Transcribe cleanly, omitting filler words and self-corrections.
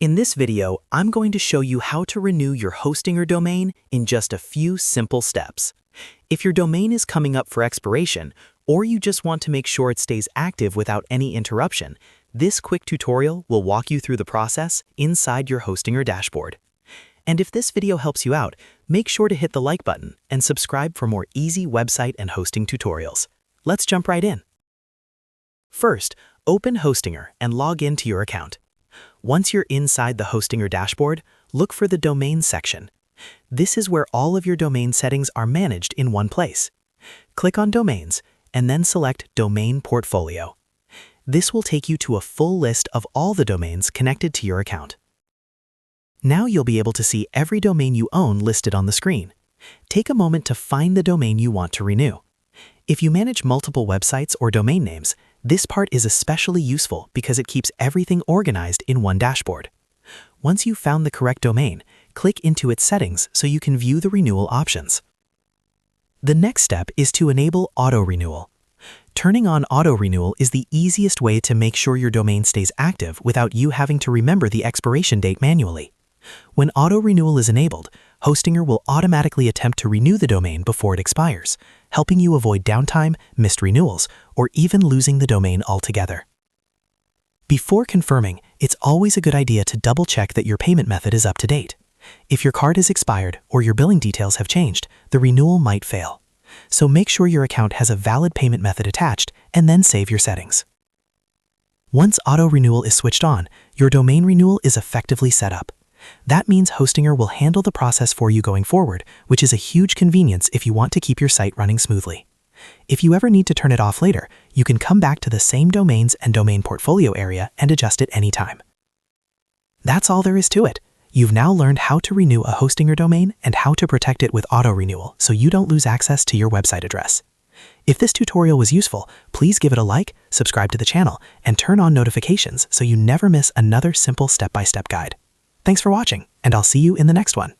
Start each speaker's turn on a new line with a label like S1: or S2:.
S1: In this video, I'm going to show you how to renew your hosting or domain in just a few simple steps. If your domain is coming up for expiration, or you just want to make sure it stays active without any interruption, this quick tutorial will walk you through the process inside your hosting or dashboard. And if this video helps you out, make sure to hit the like button and subscribe for more easy website and hosting tutorials. Let's jump right in. First, open Hostinger and log into your account. Once you're inside the Hostinger dashboard, look for the Domain section. This is where all of your domain settings are managed in one place. Click on Domains and then select Domain Portfolio. This will take you to a full list of all the domains connected to your account. Now you'll be able to see every domain you own listed on the screen. Take a moment to find the domain you want to renew. If you manage multiple websites or domain names, this part is especially useful because it keeps everything organized in one dashboard. Once you've found the correct domain, click into its settings so you can view the renewal options. The next step is to enable auto-renewal. Turning on auto-renewal is the easiest way to make sure your domain stays active without you having to remember the expiration date manually. When auto-renewal is enabled, Hostinger will automatically attempt to renew the domain before it expires, helping you avoid downtime, missed renewals, or even losing the domain altogether. Before confirming, it's always a good idea to double-check that your payment method is up to date. If your card is expired or your billing details have changed, the renewal might fail. So make sure your account has a valid payment method attached and then save your settings. Once auto-renewal is switched on, your domain renewal is effectively set up. That means Hostinger will handle the process for you going forward, which is a huge convenience if you want to keep your site running smoothly. If you ever need to turn it off later, you can come back to the same domains and domain portfolio area and adjust it anytime. That's all there is to it. You've now learned how to renew a Hostinger domain and how to protect it with auto-renewal so you don't lose access to your website address. If this tutorial was useful, please give it a like, subscribe to the channel, and turn on notifications so you never miss another simple step-by-step guide. Thanks for watching, and I'll see you in the next one.